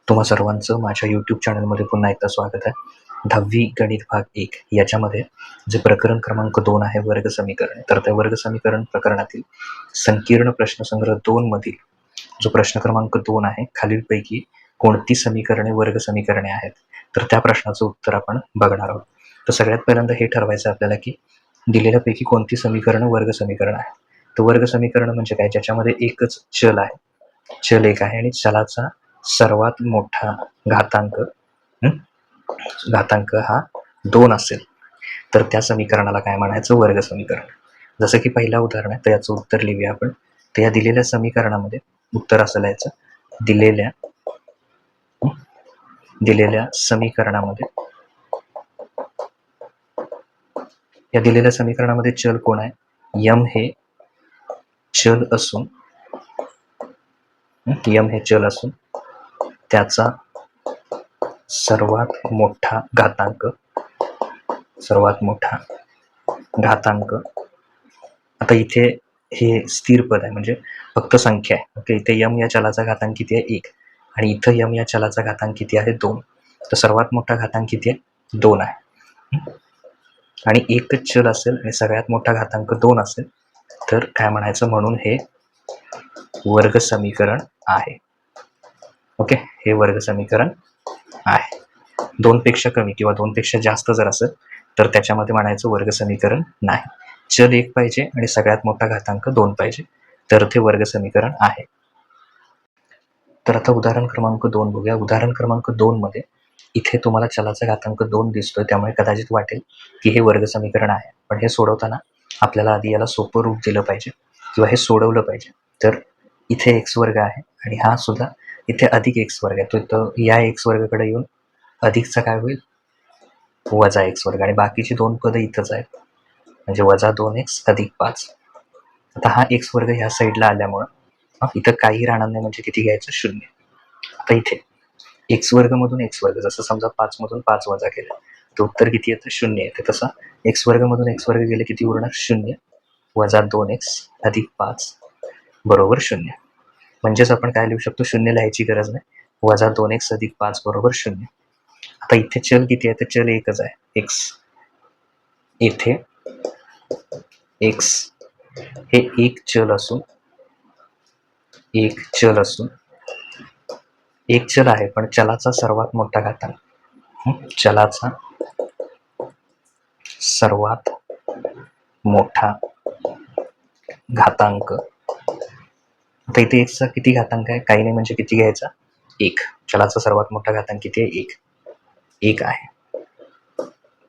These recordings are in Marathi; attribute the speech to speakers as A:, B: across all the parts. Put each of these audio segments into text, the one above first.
A: तुम्हा सर्वांचं माझ्या यूट्यूब चॅनलमध्ये पुन्हा एकदा स्वागत आहे. 10वी गणित भाग 1 याच्यामध्ये जे प्रकरण क्रमांक 2 आहे वर्ग समीकरण, तर त्या वर्ग समीकरण प्रकरणातील संकीर्ण प्रश्नसंग्रह 2 मधील जो प्रश्न क्रमांक 2 आहे, खालीलपैकी कोणती समीकरणे वर्ग समीकरणे आहेत, तर त्या प्रश्नाचं उत्तर आपण बघणार आहोत. तर सगळ्यात पहिल्यांदा हे ठरवायचं आपल्याला की दिलेल्यापैकी कोणती समीकरण वर्ग समीकरण आहे. तर वर्ग समीकरण म्हणजे काय, ज्याच्यामध्ये एकच चल आहे, चल एक आहे आणि चलाचा सर्वात मोठा घातांक हा 2 असेल, तर त्या समीकरणाला काय म्हणायचं, वर्ग समीकरण. जसं की पहिलं उदाहरण आहे, तर याचं उत्तर लिहूया आपण. तर या दिलेल्या समीकरणामध्ये उत्तर असं लिहायचं, दिलेल्या समीकरणामध्ये चल कोण आहे, यम हे चल असून त्याचा सर्वात मोठा घातांक. आता इथे हे स्थिर पद आहे, म्हणजे फक्त संख्या आहे. ओके, इथे यम या चलाचा घातांक किती आहे, 1, आणि इथं यम या चलाचा घातांक किती आहे, 2. तर सर्वात मोठा घातांक किती आहे, 2 आहे. आणि एकच चल असेल आणि सगळ्यात मोठा घातांक 2 असेल, तर काय म्हणायचं, म्हणून हे वर्ग समीकरण आहे. ओके, हे वर्ग समीकरण आहे. 2 पेक्षा कमी किंवा 2 पेक्षा जास्त जर असेल, तर त्याच्यामध्ये म्हणायचं वर्ग समीकरण नाही. चल 1 पाहिजे आणि सगळ्यात मोठा घातांक 2 पाहिजे, तर ते वर्ग समीकरण आहे. तर आता उदाहरण क्रमांक 2 बघूया. उदाहरण क्रमांक 2 मध्ये इथे तुम्हाला चलाचा घातांक 2 दिसतोय, त्यामुळे कदाचित वाटेल की हे वर्ग समीकरण आहे. पण हे सोडवताना आपल्याला आधी याला सोपं रूप दिलं पाहिजे किंवा हे सोडवलं पाहिजे. तर इथे एक्स वर्ग आहे आणि हा सुद्धा इथे अधिक एक्स वर्ग आहे. तो या एक्स वर्गाकडे येऊन अधिकचा काय होईल, वजा एक्स वर्ग, आणि बाकीची 2 पदं इथंच आहेत, म्हणजे वजा 2x अधिक 5. आता हा एक्स वर्ग ह्या साईडला आल्यामुळं इथं काही राहणार नाही, म्हणजे किती घ्यायचं, 0. आता इथे एक्स वर्ग मधून एक्स वर्ग, जसं समजा 5 मधून 5 वजा केलं तर उत्तर किती येतं, 0 येते. तसं एक्स वर्ग मधून एक्स वर्ग गेले किती उरणार, 0 वजा 2x अधिक 5 बरोबर 0. म्हणजेच आपण काय लिहू शकतो, 0 लिहायची गरज नाही, वजा 2x अधिक 5 बरोबर 0. आता इथे चल किती आहे, तर चल एकच आहे, एक्स. येथे एक्स हे एक चल असून एक चल आहे, पण चलाचा सर्वात मोठा घातांक, चलाचा सर्वात मोठा घातांक. आता इथे एक्सचा किती घातांक आहे, काही नाही, म्हणजे किती घ्यायचा, 1. चलाचा सर्वात मोठा घातांक किती आहे, 1 आहे.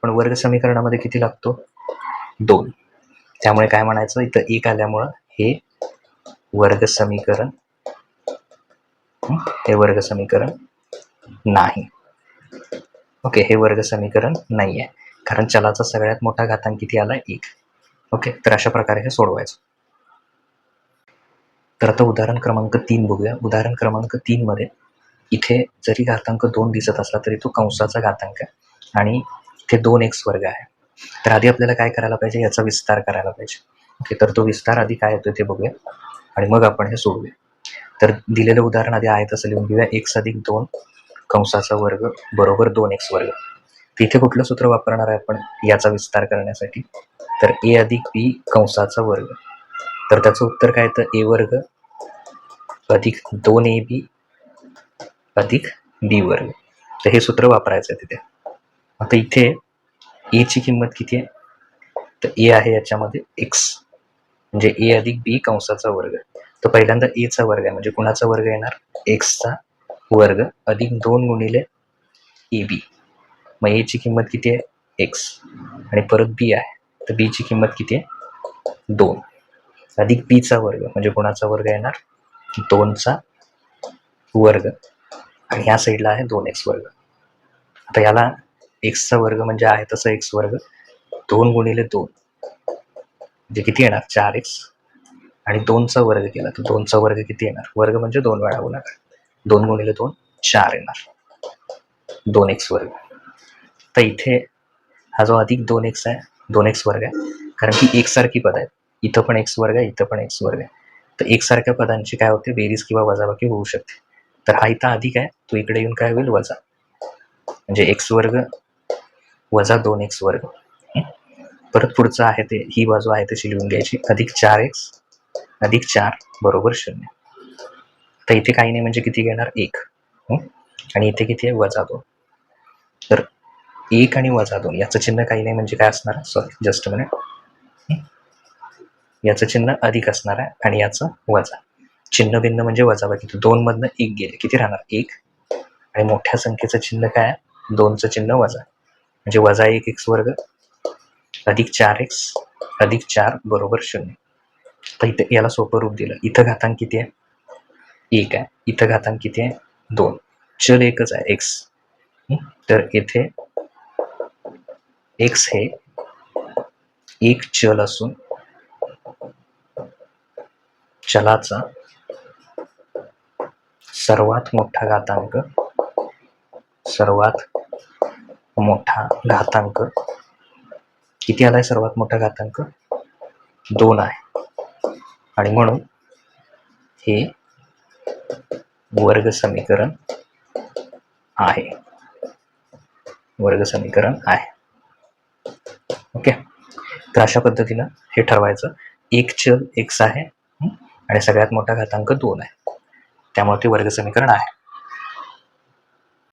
A: पण वर्ग समीकरणामध्ये किती लागतो, 2. त्यामुळे काय म्हणायचं, इथं 1 आल्यामुळं हे वर्ग समीकरण नाही. ओके, हे वर्ग समीकरण नाही आहे, कारण चलाचा सगळ्यात मोठा घातांक किती आला, 1. ओके, तर अशा प्रकारे हे सोडवायचं. तर आता उदाहरण क्रमांक 3 बघूया. उदाहरण क्रमांक 3 मध्ये इथे जरी घातांक 2 दिसत असला तरी तो कंसाचा घातांक आहे आणि इथे 2x वर्ग आहे. तर आधी आपल्याला काय करायला पाहिजे, याचा विस्तार करायला पाहिजे. ओके, तर तो विस्तार आधी काय येतो ते बघूया आणि मग आपण हे सोडूया. तर दिलेलं उदाहरण आधी आहे तसं लिहून घेऊया, x अधिक 2 कंसाचा वर्ग बरोबर 2x वर्ग. तिथे कुठलं सूत्र वापरणार आहे आपण याचा विस्तार करण्यासाठी, तर a अधिक b कंसाचा वर्ग. तर त्याचं उत्तर काय येतं, a वर्ग अधिक 2ab अधिक b वर्ग. तर हे सूत्र वापरायचं आहे तिथे. आता इथे a ची किंमत किती आहे, तर a आहे याच्यामध्ये x, म्हणजे a अधिक b कंसाचा वर्ग. तर पहिल्यांदा a चा वर्ग आहे, म्हणजे कुणाचा वर्ग येणार, x चा वर्ग अधिक 2 गुणिले ab. मग a ची किंमत किती आहे, x, आणि परत b आहे, तर b ची किंमत किती आहे, 2 अधिक b चा वर्ग, म्हणजे कुणाचा वर्ग येणार, 2 चा वर्ग, आणि ह्या साईडला आहे 2x वर्ग. आता याला x चा वर्ग म्हणजे आहे तसं x वर्ग, 2 गुणिले 2 म्हणजे किती येणार, 4x, आणि 2 चा वर्ग केला तर 2 चा वर्ग किती येणार, वर्ग म्हणजे 2 वेळा गुणाकार, 2 गुणिले 2 4 येणार, 2x वर्ग. तर इथे हा जो अधिक 2x आहे, 2x वर्ग आहे, कारण की एकसारखी पद आहेत, इथं पण x वर्ग आहे, इथं पण x वर्ग आहे. तर एकसारख्या पदांची काय होते, बेरीज किंवा वजाबाकी होऊ शकते. तर हा इथं अधिक आहे, तो इकडे येऊन काय होईल वजा, म्हणजे एक्स वर्ग वजा 2x वर्ग. परत पुढचं आहे ते, ही बाजू आहे तशी लिहून घ्यायची, अधिक 4x अधिक 4 बरोबर 0. तर इथे काही नाही म्हणजे किती घेणार 1, आणि इथे किती आहे वजा 2. तर 1 आणि वजा 2 याचं चिन्ह काही नाही म्हणजे काय असणार, सॉरी जस्ट मिनिट, याचं चिन्ह अधिक असणार आहे आणि याचं वजा. चिन्ह भिन्न म्हणजे वजाबाकी. 2 मधनं 1 गेले, किती राहणार 1, आणि मोठ्या संख्येचं चिन्ह काय आहे, 2चं चिन्ह वजा, म्हणजे वजा 1x वर्ग अधिक 4x अधिक 4 बरोबर 0. तर इथे याला सोपं रूप दिलं. इथं घातांक किती आहे 1 आहे, इथं घातांक किती आहे 2, चल एकच आहे x. तर येथे x हे एक चल असून चलाचा सर्वात मोठा घातांक किती आलाय, सर्वात मोठा घातांक 2 आहे, आणि म्हणून हे वर्ग समीकरण आहे. ओके. तर अशा पद्धतीनं हे ठरवायचं. एक चल x आहे आणि सगळ्यात मोठा घातांक 2 आहे, त्यामुळे ते वर्ग समीकरण आहे.